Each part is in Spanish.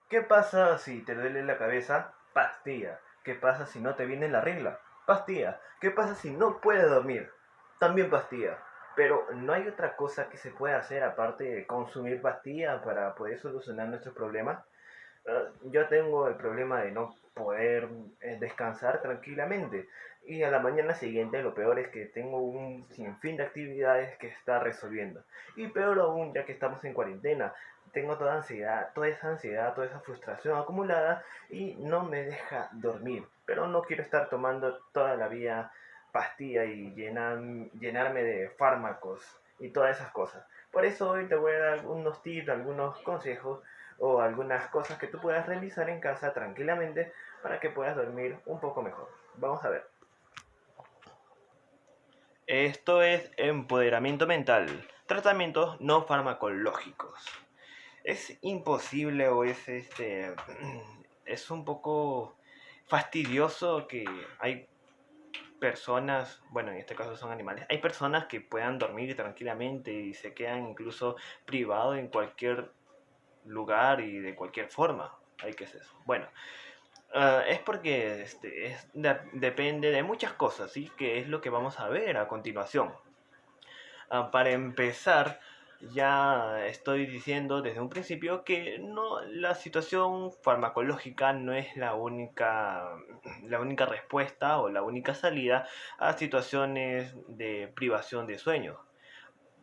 ¿Qué pasa si te duele la cabeza? Pastilla. ¿Qué pasa si no te viene la regla? Pastilla. ¿Qué pasa si no puedes dormir? También pastilla. Pero no hay otra cosa que se pueda hacer aparte de consumir pastillas para poder solucionar nuestros problemas. Yo tengo el problema de no poder descansar tranquilamente. Y a la mañana siguiente lo peor es que tengo un sinfín de actividades que estar resolviendo. Y peor aún, ya que estamos en cuarentena, tengo toda esa ansiedad, toda esa frustración acumulada y no me deja dormir. Pero no quiero estar tomando toda la vida pastilla y llenarme de fármacos y todas esas cosas. Por eso hoy te voy a dar algunos tips, algunos consejos o algunas cosas que tú puedas realizar en casa tranquilamente para que puedas dormir un poco mejor. Vamos a ver. Esto es empoderamiento mental, tratamientos no farmacológicos. Es imposible o es un poco fastidioso que hay personas, bueno, en este caso son animales, hay personas que puedan dormir tranquilamente y se quedan incluso privados en cualquier lugar y de cualquier forma. Ay, ¿qué es eso? Bueno, es porque depende de muchas cosas, ¿sí? Que es lo que vamos a ver a continuación. Para empezar, ya estoy diciendo desde un principio que no, la situación farmacológica no es la única respuesta o la única salida a situaciones de privación de sueño.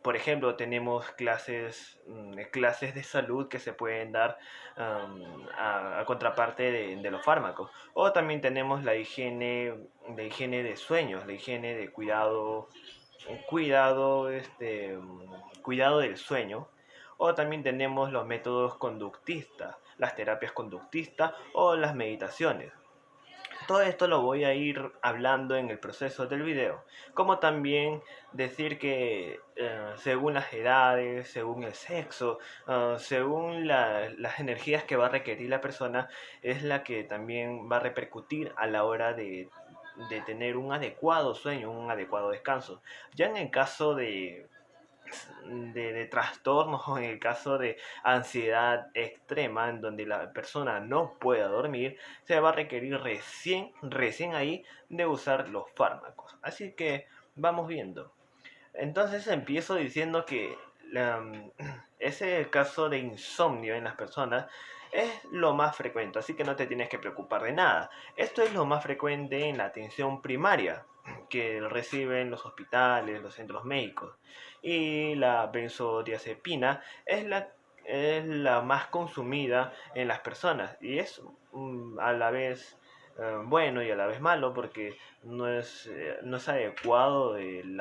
Por ejemplo, tenemos clases de salud que se pueden dar a contraparte de los fármacos. O también tenemos la higiene de sueños, la higiene de cuidado del sueño. O también tenemos los métodos conductistas, las terapias conductistas o las meditaciones. Todo esto lo voy a ir hablando en el proceso del video, como también decir que según las edades, según el sexo, según las energías que va a requerir la persona, es la que también va a repercutir a la hora de tener un adecuado sueño, un adecuado descanso. Ya en el caso de trastornos o en el caso de ansiedad extrema en donde la persona no pueda dormir, se va a requerir recién ahí de usar los fármacos. Así que vamos viendo. Entonces empiezo diciendo que ese caso de insomnio en las personas es lo más frecuente, así que no te tienes que preocupar de nada. Esto es lo más frecuente en la atención primaria que reciben los hospitales, los centros médicos. Y la benzodiazepina es la más consumida en las personas y es a la vez bueno y a la vez malo porque no es adecuado el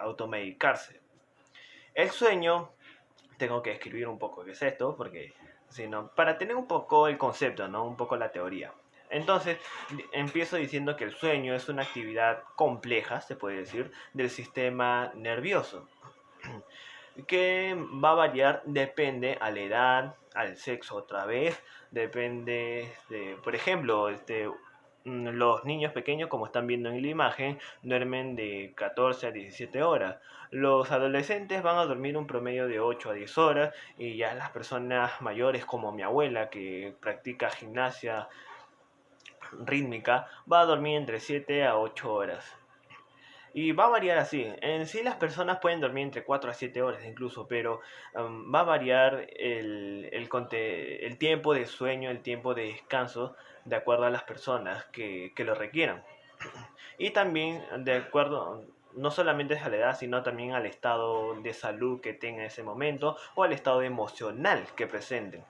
automedicarse. El sueño, tengo que escribir un poco qué es esto, porque sino para tener un poco el concepto, ¿no? Un poco la teoría. Entonces, empiezo diciendo que el sueño es una actividad compleja, se puede decir, del sistema nervioso, que va a variar, depende a la edad, al sexo otra vez, depende por ejemplo, los niños pequeños, como están viendo en la imagen, duermen de 14 a 17 horas. Los adolescentes van a dormir un promedio de 8 a 10 horas y ya las personas mayores como mi abuela que practica gimnasia rítmica va a dormir entre 7 a 8 horas. Y va a variar así. En sí las personas pueden dormir entre 4 a 7 horas incluso, pero va a variar el tiempo de sueño, el tiempo de descanso, de acuerdo a las personas que lo requieran. Y también de acuerdo, no solamente a la edad, sino también al estado de salud que tenga en ese momento o al estado emocional que presenten.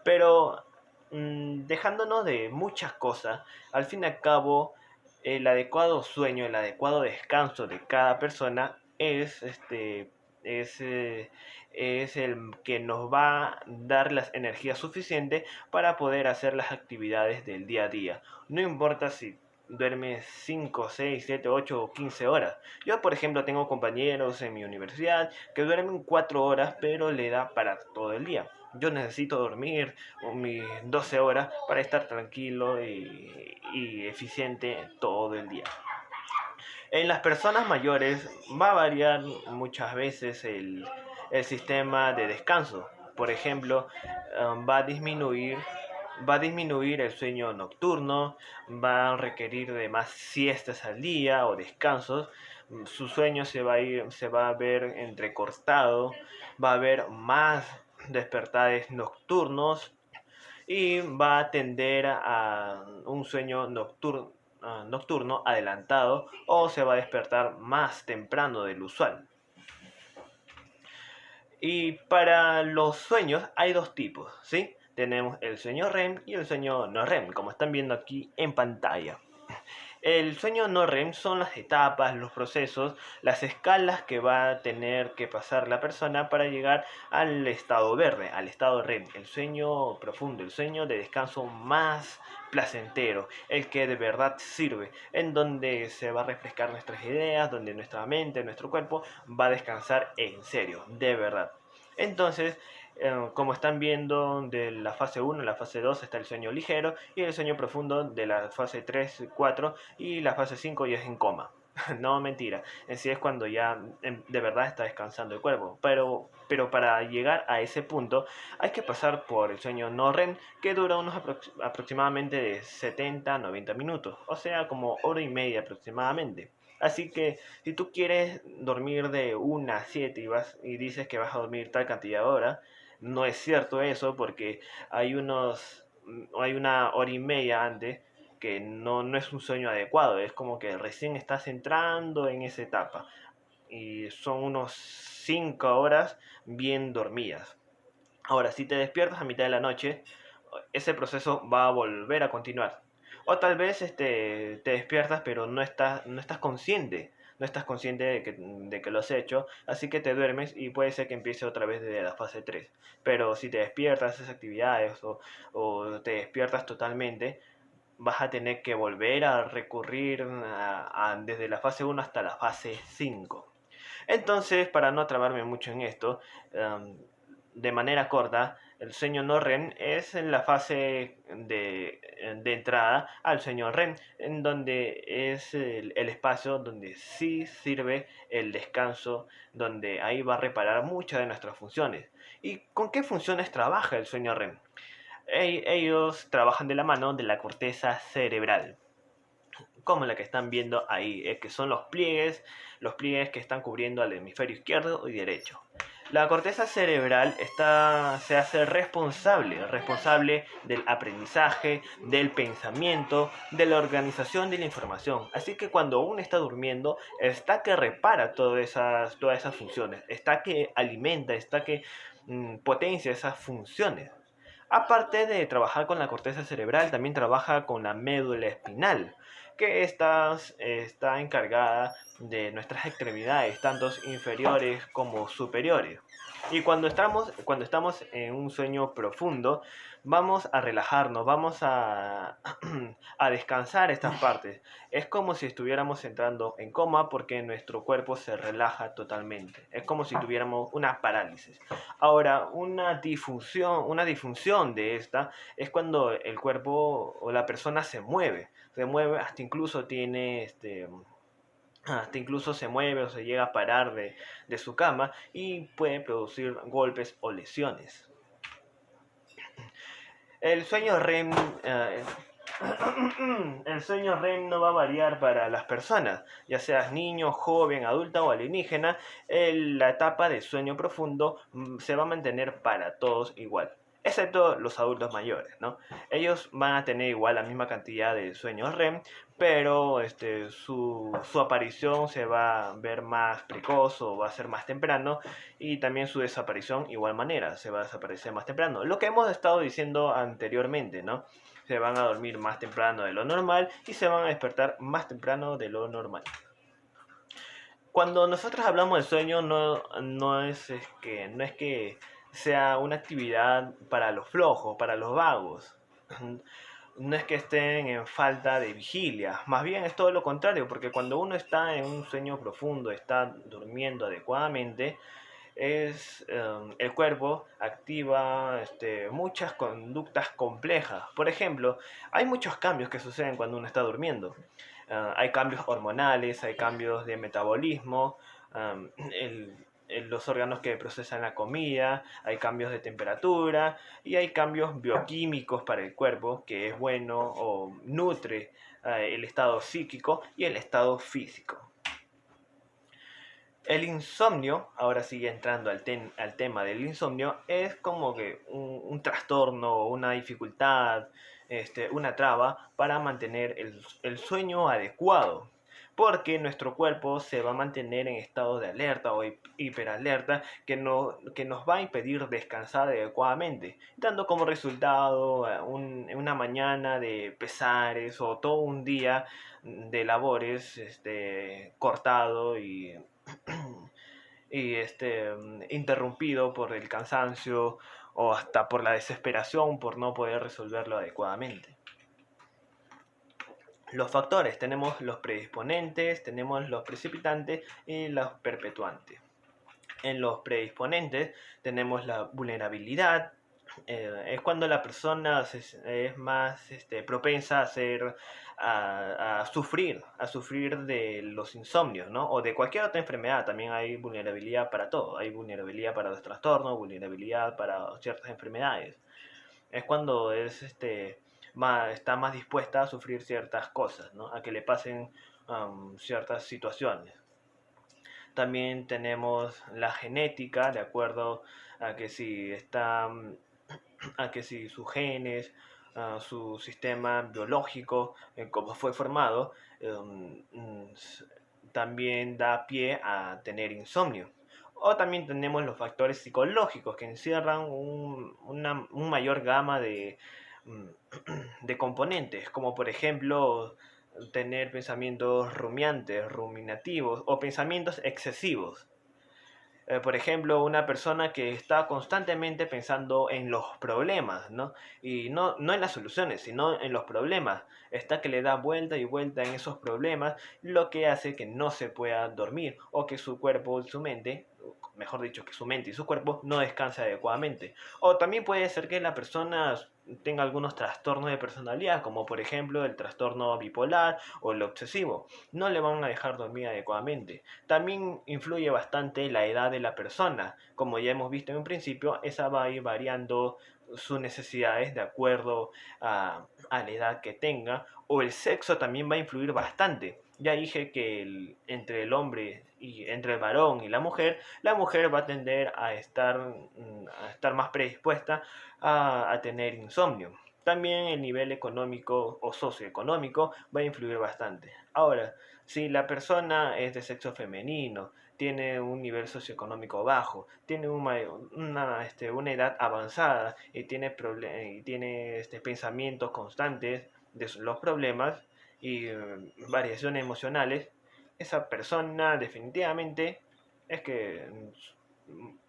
Pero dejándonos de muchas cosas, al fin y al cabo, el adecuado sueño, el adecuado descanso de cada persona es, eh, es el que nos va a dar las energías suficientes para poder hacer las actividades del día a día. No importa si duermes 5 6 7 8 o 15 horas. Yo, por ejemplo, tengo compañeros en mi universidad que duermen 4 horas, pero le da para todo el día. Yo necesito dormir mis 12 horas para estar tranquilo y eficiente todo el día. En las personas mayores va a variar muchas veces el sistema de descanso. Por ejemplo, va a disminuir va a disminuir el sueño nocturno, va a requerir de más siestas al día o descansos. Su sueño se va a ver entrecortado, va a haber más despertares nocturnos y va a tender a un sueño nocturno adelantado, o se va a despertar más temprano del usual. Y para los sueños hay dos tipos, ¿sí? Tenemos el sueño REM y el sueño no REM, como están viendo aquí en pantalla. El sueño no REM son las etapas, los procesos, las escalas que va a tener que pasar la persona para llegar al estado verde, al estado REM, el sueño profundo, el sueño de descanso más placentero, el que de verdad sirve, en donde se va a refrescar nuestras ideas, donde nuestra mente, nuestro cuerpo va a descansar en serio, de verdad. Entonces, como están viendo, de la fase 1 a la fase 2 está el sueño ligero, y el sueño profundo de la fase 3 4, y la fase 5 ya es en coma. No, mentira, en sí es cuando ya de verdad está descansando el cuerpo, pero para llegar a ese punto hay que pasar por el sueño no REM, que dura unos aproximadamente de 70 a 90 minutos, o sea, como hora y media aproximadamente. Así que si tú quieres dormir de 1 a 7 y dices que vas a dormir tal cantidad de horas, no es cierto eso, porque hay una hora y media antes que no es un sueño adecuado, es como que recién estás entrando en esa etapa y son unos 5 horas bien dormidas. Ahora, si te despiertas a mitad de la noche, ese proceso va a volver a continuar. O tal vez te despiertas pero no estás consciente. No estás consciente de que lo has hecho, así que te duermes y puede ser que empiece otra vez desde la fase 3. Pero si te despiertas, haces actividades o te despiertas totalmente, vas a tener que volver a recurrir desde la fase 1 hasta la fase 5. Entonces, para no trabarme mucho en esto, um, de manera corta, el sueño no REM es en la fase de entrada al sueño REM, en donde es el espacio donde sí sirve el descanso, donde ahí va a reparar muchas de nuestras funciones. ¿Y con qué funciones trabaja el sueño REM? Ellos trabajan de la mano de la corteza cerebral, como la que están viendo ahí, que son los pliegues que están cubriendo al hemisferio izquierdo y derecho. La corteza cerebral se hace responsable del aprendizaje, del pensamiento, de la organización de la información. Así que cuando uno está durmiendo, está que repara todas esas funciones, está que alimenta, está que potencia esas funciones. Aparte de trabajar con la corteza cerebral, también trabaja con la médula espinal, que está encargada de nuestras extremidades, tanto inferiores como superiores. Y cuando estamos en un sueño profundo, vamos a relajarnos, vamos a descansar estas partes. Es como si estuviéramos entrando en coma, porque nuestro cuerpo se relaja totalmente. Es como si tuviéramos una parálisis. Ahora, una disfunción de esta es cuando el cuerpo o la persona se mueve, hasta incluso se mueve o se llega a parar de su cama, y puede producir golpes o lesiones. El sueño REM, el sueño REM no va a variar para las personas, ya seas niño, joven, adulta o alienígena. La etapa de sueño profundo se va a mantener para todos igual, excepto los adultos mayores, ¿no? Ellos van a tener igual la misma cantidad de sueños REM, pero su aparición se va a ver más precoz o va a ser más temprano, y también su desaparición igual manera, se va a desaparecer más temprano. Lo que hemos estado diciendo anteriormente, ¿no? Se van a dormir más temprano de lo normal y se van a despertar más temprano de lo normal. Cuando nosotros hablamos de sueño, no es que sea una actividad para los flojos, para los vagos. No es que estén en falta de vigilia, más bien es todo lo contrario, porque cuando uno está en un sueño profundo, está durmiendo adecuadamente, el cuerpo activa muchas conductas complejas. Por ejemplo, hay muchos cambios que suceden cuando uno está durmiendo. Hay cambios hormonales, hay cambios de metabolismo, el, los órganos que procesan la comida, hay cambios de temperatura y hay cambios bioquímicos para el cuerpo, que es bueno o nutre el estado psíquico y el estado físico. El insomnio, ahora sigue entrando al tema del insomnio, es como que un trastorno, una dificultad, una traba para mantener el sueño adecuado. Porque nuestro cuerpo se va a mantener en estado de alerta o hiperalerta que nos va a impedir descansar adecuadamente, dando como resultado una mañana de pesares o todo un día de labores cortado y interrumpido por el cansancio o hasta por la desesperación por no poder resolverlo adecuadamente. Los factores, tenemos los predisponentes, tenemos los precipitantes y los perpetuantes. En los predisponentes tenemos la vulnerabilidad, es cuando la persona es más propensa a sufrir de los insomnios, ¿no? O de cualquier otra enfermedad. También hay vulnerabilidad para todo. Hay vulnerabilidad para los trastornos, vulnerabilidad para ciertas enfermedades. Es cuando está más dispuesta a sufrir ciertas cosas, ¿no? A que le pasen ciertas situaciones. También tenemos la genética, de acuerdo a que si sus genes, su sistema biológico, cómo fue formado, también da pie a tener insomnio. O también tenemos los factores psicológicos que encierran un mayor gama de componentes, como por ejemplo tener pensamientos ruminativos o pensamientos excesivos. Por ejemplo, una persona que está constantemente pensando en los problemas, ¿no? Y no en las soluciones, sino en los problemas. Está que le da vuelta y vuelta en esos problemas, lo que hace que no se pueda dormir o que su cuerpo y su mente, mejor dicho, que su mente y su cuerpo no descansen adecuadamente. O también puede ser que la persona tenga algunos trastornos de personalidad, como por ejemplo el trastorno bipolar o el obsesivo. No le van a dejar dormir adecuadamente. También influye bastante la edad de la persona. Como ya hemos visto en un principio, esa va a ir variando sus necesidades de acuerdo a la edad que tenga, o el sexo también va a influir bastante. Ya dije que entre el hombre y entre el varón y la mujer va a tender a estar más predispuesta a tener insomnio. También el nivel económico o socioeconómico va a influir bastante. Ahora, si la persona es de sexo femenino, tiene un nivel socioeconómico bajo, tiene una edad avanzada y tiene pensamientos constantes de los problemas y variaciones emocionales, esa persona definitivamente es que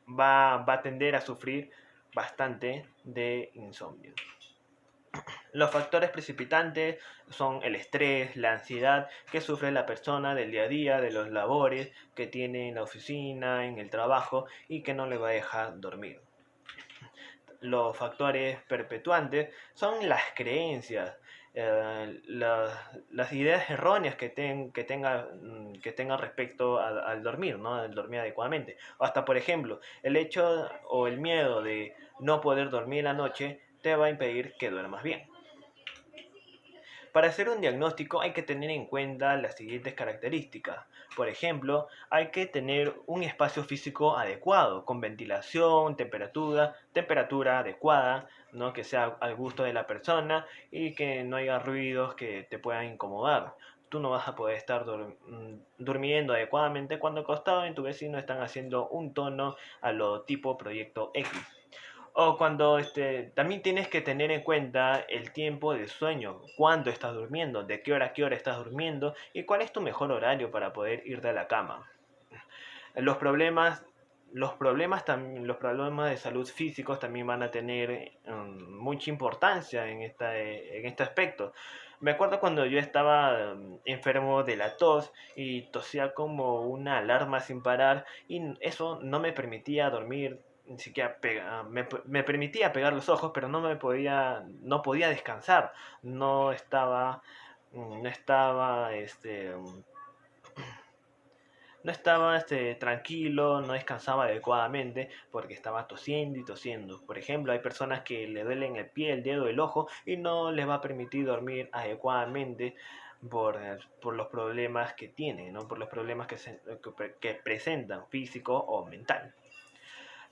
va a tender a sufrir bastante de insomnio. Los factores precipitantes son el estrés, la ansiedad que sufre la persona del día a día, de los labores que tiene en la oficina, en el trabajo y que no le va a dejar dormir. Los factores perpetuantes son las creencias, las ideas erróneas que tenga respecto al dormir, ¿no? Al dormir adecuadamente. O hasta, por ejemplo, el hecho o el miedo de no poder dormir en la noche te va a impedir que duermas bien. Para hacer un diagnóstico hay que tener en cuenta las siguientes características. Por ejemplo, hay que tener un espacio físico adecuado, con ventilación, temperatura adecuada, ¿no? Que sea al gusto de la persona y que no haya ruidos que te puedan incomodar. Tú no vas a poder estar durmiendo adecuadamente cuando al costado de tu vecino están haciendo un tono a lo tipo Proyecto X. O cuando también tienes que tener en cuenta el tiempo de sueño, cuándo estás durmiendo, de qué hora a qué hora estás durmiendo y cuál es tu mejor horario para poder irte a la cama. Los problemas, los problemas de salud físicos también van a tener mucha importancia en este aspecto. Me acuerdo cuando yo estaba enfermo de la tos y tosía como una alarma sin parar y eso no me permitía dormir, ni siquiera me permitía pegar los ojos, pero no podía descansar, no estaba, no estaba, no estaba tranquilo, no descansaba adecuadamente porque estaba tosiendo y tosiendo. Por ejemplo, hay personas que le duelen el pie, el dedo, el ojo y no les va a permitir dormir adecuadamente por los problemas que tienen, ¿no? Por los problemas que presentan, físico o mental.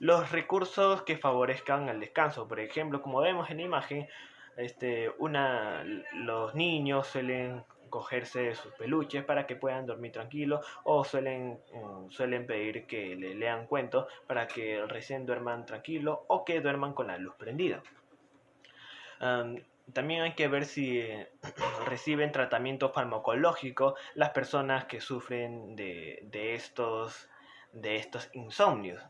Los recursos que favorezcan el descanso, por ejemplo, como vemos en la imagen, los niños suelen cogerse sus peluches para que puedan dormir tranquilos o suelen pedir que le lean cuentos para que recién duerman tranquilos o que duerman con la luz prendida. Um, También hay que ver si reciben tratamiento farmacológico las personas que sufren de estos insomnios.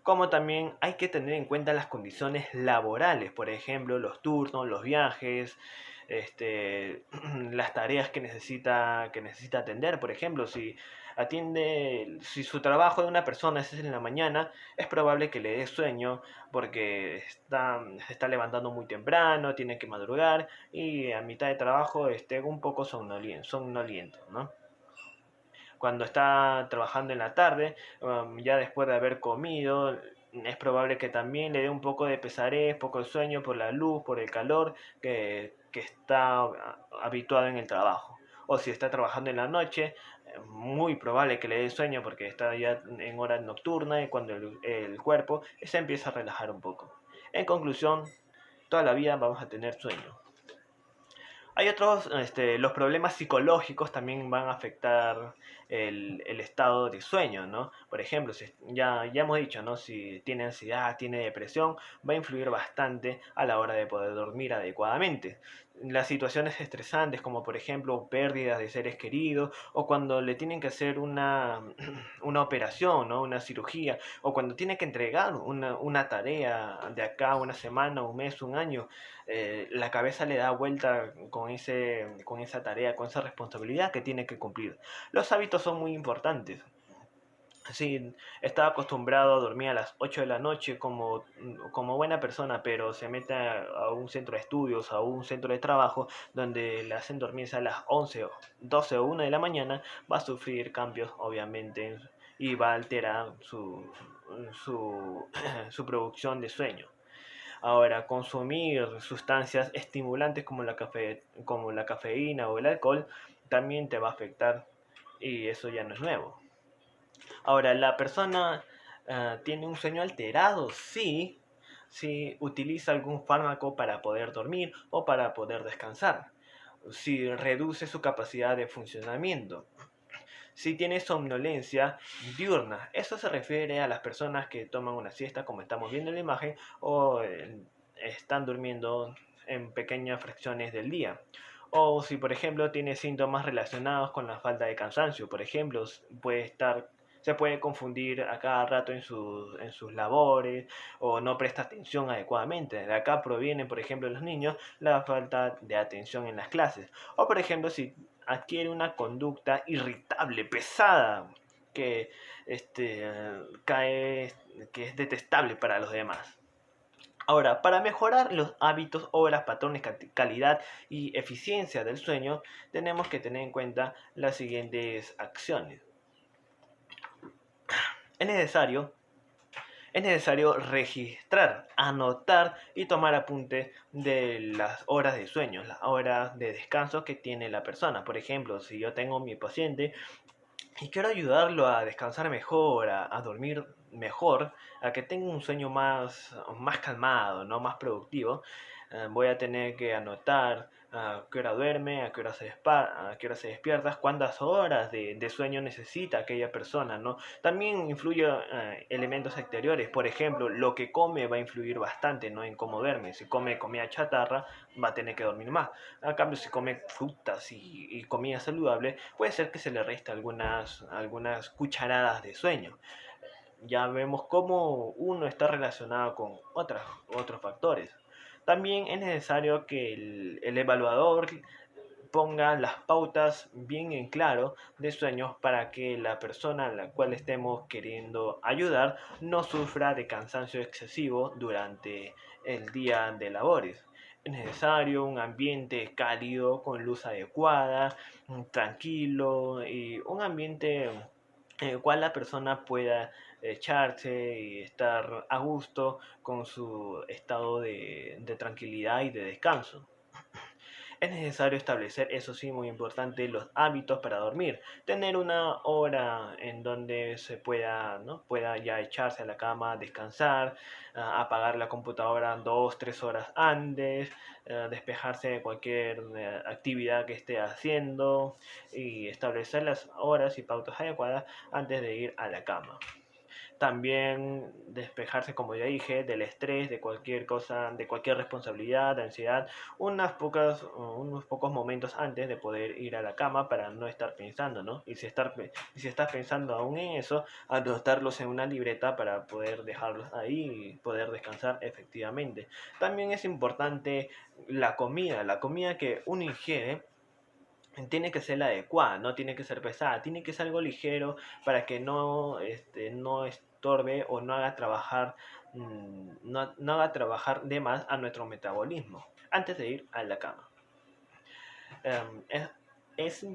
Como también hay que tener en cuenta las condiciones laborales, por ejemplo, los turnos, los viajes, las tareas que necesita atender. Por ejemplo, si su trabajo de una persona es en la mañana, es probable que le dé sueño porque se está levantando muy temprano, tiene que madrugar y a mitad de trabajo esté un poco somnoliento, ¿no? Cuando está trabajando en la tarde, ya después de haber comido, es probable que también le dé un poco de pesadez, poco de sueño por la luz, por el calor que está habituado en el trabajo. O si está trabajando en la noche, muy probable que le dé sueño porque está ya en hora nocturna y cuando el cuerpo se empieza a relajar un poco. En conclusión, toda la vida vamos a tener sueño. Hay otros, los problemas psicológicos también van a afectar el estado de sueño, ¿no? Por ejemplo, ya hemos dicho, ¿no? Si tiene ansiedad, tiene depresión, va a influir bastante a la hora de poder dormir adecuadamente. Las situaciones estresantes, como por ejemplo pérdidas de seres queridos, o cuando le tienen que hacer una operación, ¿no? Una cirugía, o cuando tiene que entregar una tarea de acá a una semana, un mes, un año, la cabeza le da vuelta con esa tarea, con esa responsabilidad que tiene que cumplir. Los hábitos son muy importantes. Sí, estaba acostumbrado a dormir a las 8 de la noche como buena persona, pero se mete a un centro de estudios, a un centro de trabajo, donde le hacen dormirse a las 11 o 12 o 1 de la mañana, va a sufrir cambios, obviamente, y va a alterar su, su producción de sueño. Ahora, consumir sustancias estimulantes como la cafeína o el alcohol también te va a afectar y eso ya no es nuevo. Ahora, ¿la persona tiene un sueño alterado? Sí, si utiliza algún fármaco para poder dormir o para poder descansar. Si reduce su capacidad de funcionamiento. Si tiene somnolencia diurna. Eso se refiere a las personas que toman una siesta, como estamos viendo en la imagen, o están durmiendo en pequeñas fracciones del día. O si, por ejemplo, tiene síntomas relacionados con la falta de cansancio. Por ejemplo, se puede confundir a cada rato en sus labores o no presta atención adecuadamente. De acá proviene, por ejemplo, en los niños la falta de atención en las clases. O, por ejemplo, si adquiere una conducta irritable, pesada, que cae, que es detestable para los demás. Ahora, para mejorar los hábitos, horas, patrones, calidad y eficiencia del sueño, tenemos que tener en cuenta las siguientes acciones. Es necesario es necesario registrar, anotar y tomar apunte de las horas de sueño, las horas de descanso que tiene la persona. Por ejemplo, si yo tengo mi paciente y quiero ayudarlo a descansar mejor, a dormir mejor, a que tenga un sueño más calmado, ¿no? Más productivo, voy a tener que anotar a qué hora duerme, a qué hora se despierta, cuántas horas de sueño necesita aquella persona, ¿no? También influye elementos exteriores, por ejemplo, lo que come va a influir bastante, ¿no? En cómo duerme. Si come comida chatarra, va a tener que dormir más. A cambio, si come frutas y comida saludable, puede ser que se le reste algunas cucharadas de sueño. Ya vemos cómo uno está relacionado con otros factores. También es necesario que el evaluador ponga las pautas bien en claro de sueños para que la persona a la cual estemos queriendo ayudar no sufra de cansancio excesivo durante el día de labores. Es necesario un ambiente cálido, con luz adecuada, tranquilo y un ambiente en el cual la persona pueda echarse y estar a gusto con su estado de tranquilidad y de descanso. Es necesario establecer, eso sí, muy importante, los hábitos para dormir. Tener una hora en donde se pueda, ¿no? Pueda ya echarse a la cama, descansar, apagar la computadora 2, 3 horas antes, despejarse de cualquier actividad que esté haciendo y establecer las horas y pautas adecuadas antes de ir a la cama. También despejarse, como ya dije, del estrés, de cualquier cosa, de cualquier responsabilidad, de ansiedad, unos pocos momentos antes de poder ir a la cama para no estar pensando, ¿no? Y si estás pensando aún en eso, anotarlos en una libreta para poder dejarlos ahí y poder descansar efectivamente. También es importante la comida que uno ingiere tiene que ser la adecuada, no tiene que ser pesada, tiene que ser algo ligero para que no estorbe o no haga trabajar, no haga trabajar de más a nuestro metabolismo antes de ir a la cama. Em, es, es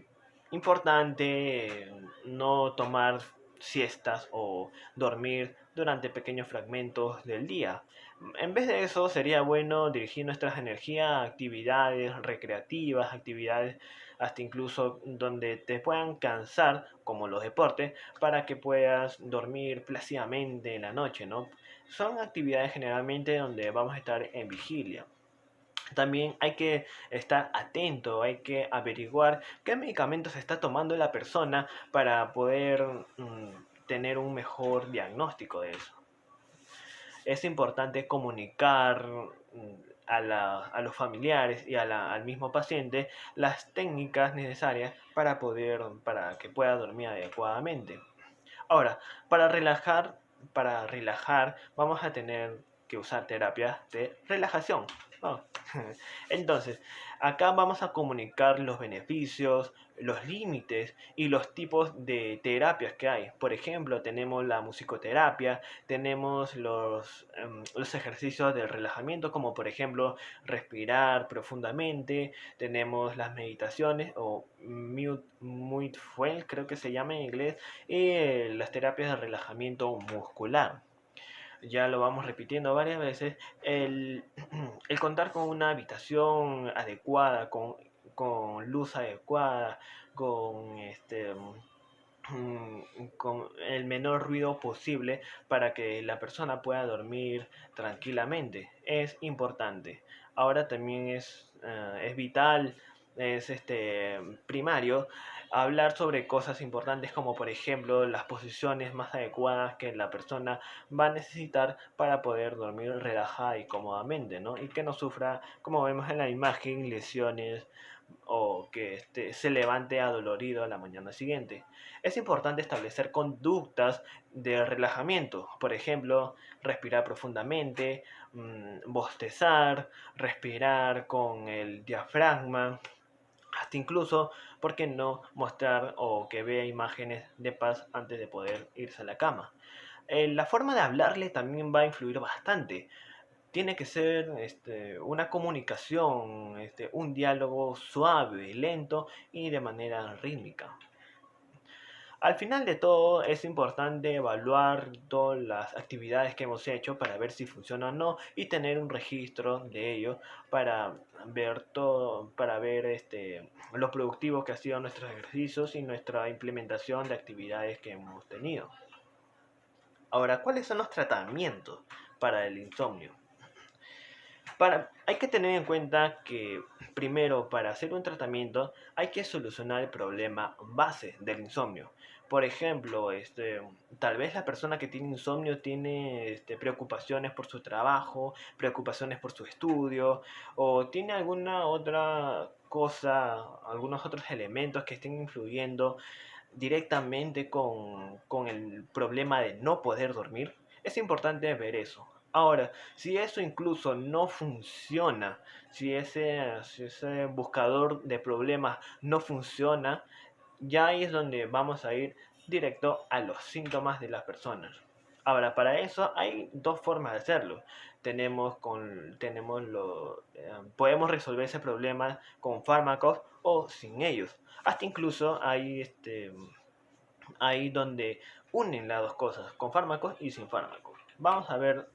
importante no tomar siestas o dormir durante pequeños fragmentos del día. En vez de eso, sería bueno dirigir nuestras energías a actividades recreativas, actividades hasta incluso donde te puedan cansar, como los deportes, para que puedas dormir plácidamente en la noche, ¿no? Son actividades generalmente donde vamos a estar en vigilia. También hay que estar atento, hay que averiguar qué medicamentos está tomando la persona para poder tener un mejor diagnóstico de eso. Es importante comunicar a los familiares y al mismo paciente las técnicas necesarias para que pueda dormir adecuadamente. Ahora, para relajar vamos a tener que usar terapias de relajación. ¿No? Entonces, acá vamos a comunicar los beneficios, los límites y los tipos de terapias que hay. Por ejemplo, tenemos la musicoterapia, tenemos los ejercicios de relajamiento, como por ejemplo respirar profundamente, tenemos las meditaciones o mindfulness, creo que se llama en inglés, y las terapias de relajamiento muscular. Ya lo vamos repitiendo varias veces, el contar con una habitación adecuada, con luz adecuada, con el menor ruido posible para que la persona pueda dormir tranquilamente. Es importante. Ahora también es vital, es primario hablar sobre cosas importantes como por ejemplo las posiciones más adecuadas que la persona va a necesitar para poder dormir relajada y cómodamente, ¿no? Y que no sufra, como vemos en la imagen, lesiones o que se levante adolorido a la mañana siguiente. Es importante establecer conductas de relajamiento, por ejemplo, respirar profundamente, bostezar, respirar con el diafragma, hasta incluso, ¿por qué no mostrar o que vea imágenes de paz antes de poder irse a la cama? La forma de hablarle también va a influir bastante. Tiene que ser una comunicación, un diálogo suave, lento y de manera rítmica. Al final de todo es importante evaluar todas las actividades que hemos hecho para ver si funciona o no y tener un registro de ello para ver todo, para ver lo productivo que han sido nuestros ejercicios y nuestra implementación de actividades que hemos tenido. Ahora, ¿cuáles son los tratamientos para el insomnio? Hay que tener en cuenta que primero para hacer un tratamiento hay que solucionar el problema base del insomnio. Por ejemplo, tal vez la persona que tiene insomnio tiene preocupaciones por su trabajo, preocupaciones por su estudio o tiene alguna otra cosa, algunos otros elementos que estén influyendo directamente con el problema de no poder dormir. Es importante ver eso. Ahora, si eso incluso no funciona, si ese buscador de problemas no funciona, ya ahí es donde vamos a ir directo a los síntomas de las personas. Ahora, para eso hay dos formas de hacerlo. Podemos resolver ese problema con fármacos o sin ellos. Hasta incluso hay ahí donde unen las dos cosas, con fármacos y sin fármacos. Vamos a ver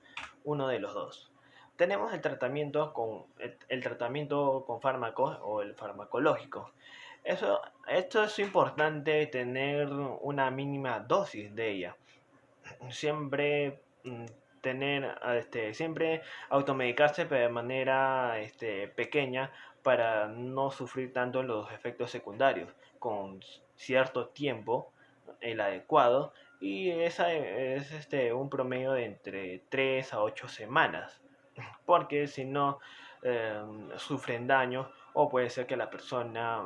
uno de los dos. Tenemos el tratamiento con fármacos o el farmacológico. Esto es importante tener una mínima dosis de ella. Siempre siempre automedicarse de manera pequeña para no sufrir tanto los efectos secundarios, con cierto tiempo, el adecuado, y esa es un promedio de entre 3 a 8 semanas, porque si no sufren daño o puede ser que la persona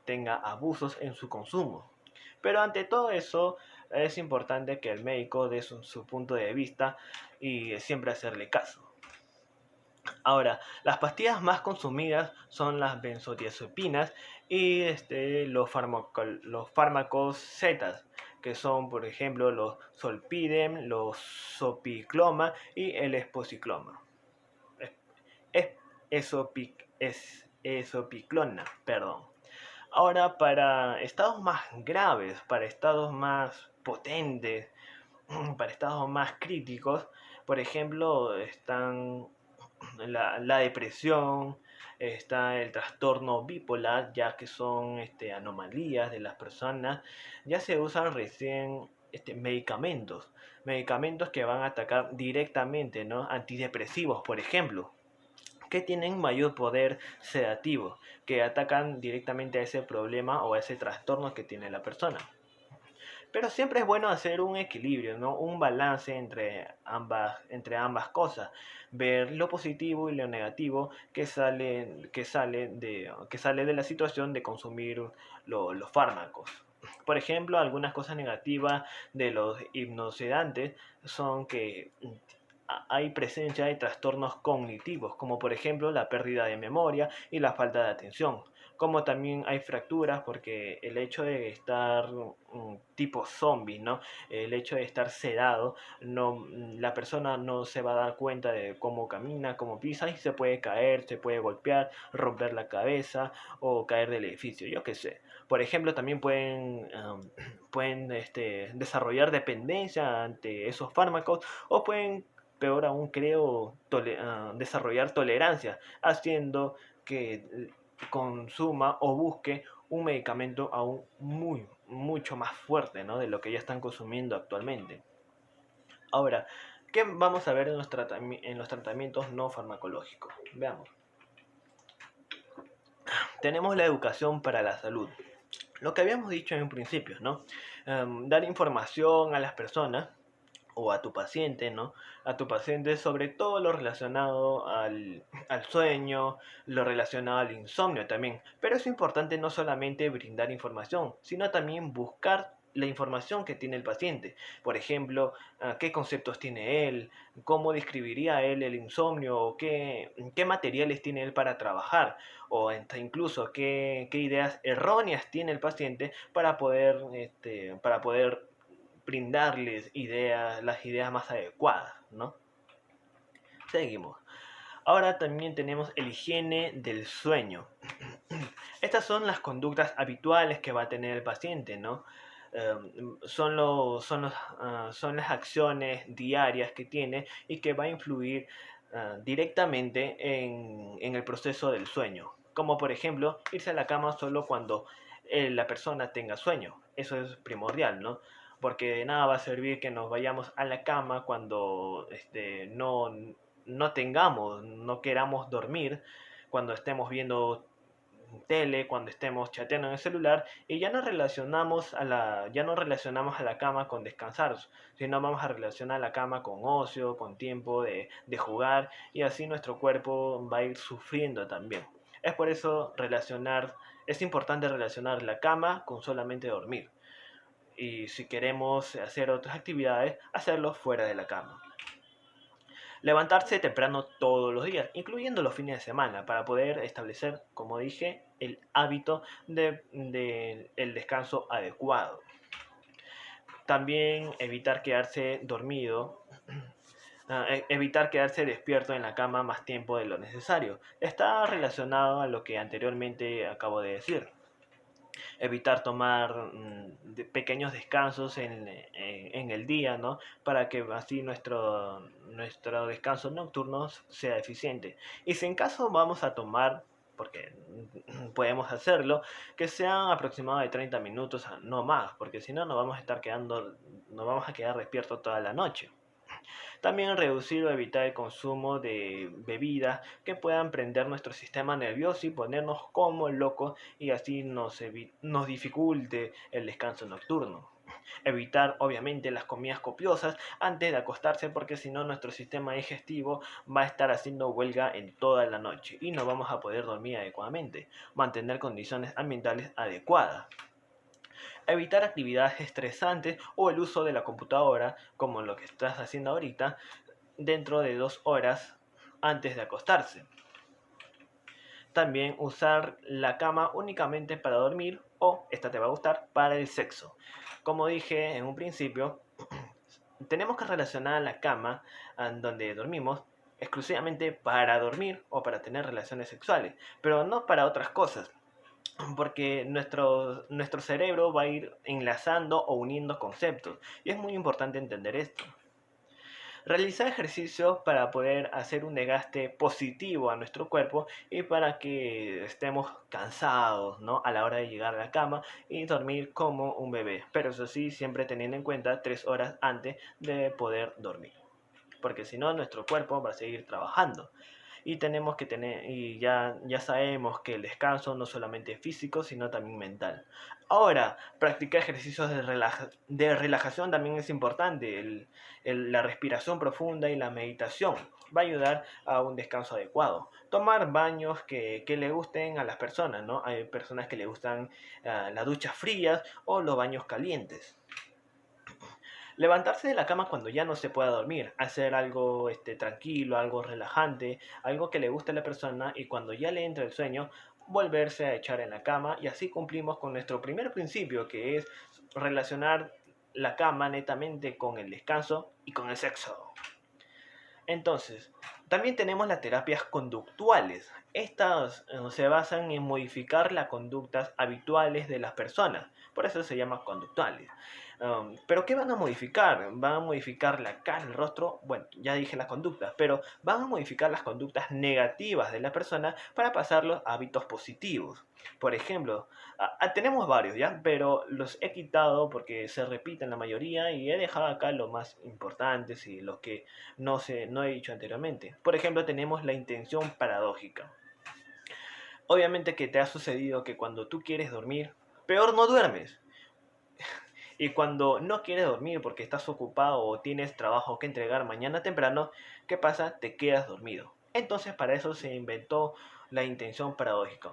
tenga abusos en su consumo. Pero ante todo eso es importante que el médico dé su punto de vista y siempre hacerle caso. Ahora, las pastillas más consumidas son las benzodiazepinas y los fármacos Z, que son, por ejemplo, los Zolpidem, los Zopicloma y el Esposicloma. Es, Esopiclona, perdón. Ahora, para estados más graves, para estados más potentes, para estados más críticos, por ejemplo, están la depresión, está el trastorno bipolar, ya que son anomalías de las personas, ya se usan recién medicamentos que van a atacar directamente, ¿no? Antidepresivos, por ejemplo, que tienen mayor poder sedativo, que atacan directamente a ese problema o a ese trastorno que tiene la persona. Pero siempre es bueno hacer un equilibrio, ¿no? Un balance entre ambas cosas. Ver lo positivo y lo negativo que sale de la situación de consumir los fármacos. Por ejemplo, algunas cosas negativas de los hipnosedantes son que hay presencia de trastornos cognitivos, como por ejemplo la pérdida de memoria y la falta de atención. Como también hay fracturas porque el hecho de estar tipo zombie, ¿no? El hecho de estar sedado, no, la persona no se va a dar cuenta de cómo camina, cómo pisa y se puede caer, se puede golpear, romper la cabeza o caer del edificio, yo qué sé. Por ejemplo, también pueden desarrollar dependencia ante esos fármacos o pueden, peor aún creo, desarrollar tolerancia, haciendo que consuma o busque un medicamento aún mucho más fuerte, ¿no? De lo que ya están consumiendo actualmente. Ahora, ¿qué vamos a ver en los tratamientos no farmacológicos? Veamos. Tenemos la educación para la salud. Lo que habíamos dicho en un principio, ¿no? Dar información a las personas o a tu paciente, ¿no? A tu paciente sobre todo lo relacionado al sueño, lo relacionado al insomnio también. Pero es importante no solamente brindar información, sino también buscar la información que tiene el paciente. Por ejemplo, qué conceptos tiene él, cómo describiría él el insomnio, o qué materiales tiene él para trabajar, o incluso qué ideas erróneas tiene el paciente para poder brindarles las ideas más adecuadas, ¿no? Seguimos. Ahora también tenemos el higiene del sueño. Estas son las conductas habituales que va a tener el paciente, ¿no? Son las acciones diarias que tiene y que va a influir directamente en el proceso del sueño. Como por ejemplo, irse a la cama solo cuando la persona tenga sueño. Eso es primordial, ¿no? Porque de nada va a servir que nos vayamos a la cama cuando no queramos dormir, cuando estemos viendo tele, cuando estemos chateando en el celular y ya no relacionamos a la cama con descansar, sino vamos a relacionar la cama con ocio, con tiempo de jugar y así nuestro cuerpo va a ir sufriendo también. Es por eso es importante relacionar la cama con solamente dormir. Y si queremos hacer otras actividades, hacerlo fuera de la cama. Levantarse temprano todos los días, incluyendo los fines de semana, para poder establecer, como dije, el hábito de el descanso adecuado. También evitar quedarse dormido, evitar quedarse despierto en la cama más tiempo de lo necesario. Está relacionado a lo que anteriormente acabo de decir. Evitar tomar pequeños descansos en el día, ¿no? Para que así nuestro descanso nocturno sea eficiente. Y si en caso vamos a tomar, porque podemos hacerlo, que sean aproximadamente de 30 minutos, no más, porque si no nos vamos a estar nos vamos a quedar despiertos toda la noche. También reducir o evitar el consumo de bebidas que puedan prender nuestro sistema nervioso y ponernos como locos y así nos dificulte el descanso nocturno. Evitar obviamente las comidas copiosas antes de acostarse porque si no nuestro sistema digestivo va a estar haciendo huelga en toda la noche y no vamos a poder dormir adecuadamente. Mantener condiciones ambientales adecuadas. Evitar actividades estresantes o el uso de la computadora como lo que estás haciendo ahorita dentro de 2 horas antes de acostarse. También usar la cama únicamente para dormir o, esta te va a gustar, para el sexo. Como dije en un principio, tenemos que relacionar la cama donde dormimos exclusivamente para dormir o para tener relaciones sexuales, pero no para otras cosas, porque nuestro cerebro va a ir enlazando o uniendo conceptos y es muy importante entender esto. Realizar ejercicios para poder hacer un desgaste positivo a nuestro cuerpo y para que estemos cansados, ¿no? A la hora de llegar a la cama y dormir como un bebé. Pero eso sí, siempre teniendo en cuenta 3 horas antes de poder dormir. Porque si no, nuestro cuerpo va a seguir trabajando y tenemos que tener, y ya sabemos que el descanso no solamente es físico, sino también mental. Ahora, practicar ejercicios de relajación también es importante. La respiración profunda y la meditación va a ayudar a un descanso adecuado. Tomar baños que le gusten a las personas, ¿no? Hay personas que le gustan las duchas frías o los baños calientes. Levantarse de la cama cuando ya no se pueda dormir, hacer algo tranquilo, algo relajante, algo que le guste a la persona y cuando ya le entre el sueño, volverse a echar en la cama y así cumplimos con nuestro primer principio que es relacionar la cama netamente con el descanso y con el sexo. Entonces, también tenemos las terapias conductuales. Estas se basan en modificar las conductas habituales de las personas. Por eso se llaman conductuales. ¿Pero qué van a modificar? ¿Van a modificar la cara, el rostro? Bueno, ya dije las conductas, pero van a modificar las conductas negativas de la persona para pasarlos a hábitos positivos. Por ejemplo, tenemos varios, ¿ya? Pero los he quitado porque se repiten la mayoría y he dejado acá los más importantes y los que no he dicho anteriormente. Por ejemplo, tenemos la intención paradójica. Obviamente que te ha sucedido que cuando tú quieres dormir, peor no duermes. Y cuando no quieres dormir porque estás ocupado o tienes trabajo que entregar mañana temprano, ¿qué pasa? Te quedas dormido. Entonces para eso se inventó la intención paradójica.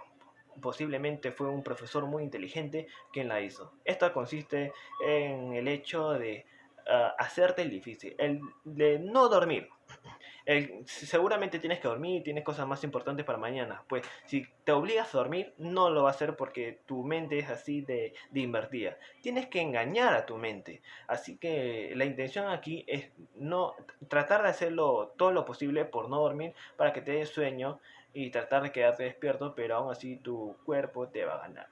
Posiblemente fue un profesor muy inteligente quien la hizo. Esta consiste en el hecho de hacerte el difícil, el de no dormir. Seguramente tienes que dormir, tienes cosas más importantes para mañana. Pues si te obligas a dormir, no lo va a hacer porque tu mente es así de invertida. Tienes que engañar a tu mente. Así que la intención aquí es no tratar de hacerlo todo lo posible por no dormir para que te dé sueño y tratar de quedarte despierto, pero aún así tu cuerpo te va a ganar.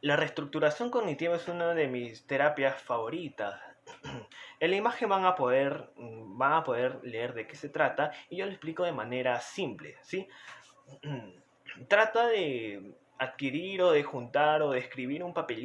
La reestructuración cognitiva es una de mis terapias favoritas. En la imagen van a poder leer de qué se trata y yo lo explico de manera simple, ¿sí? Trata de adquirir o de juntar o de escribir un papelito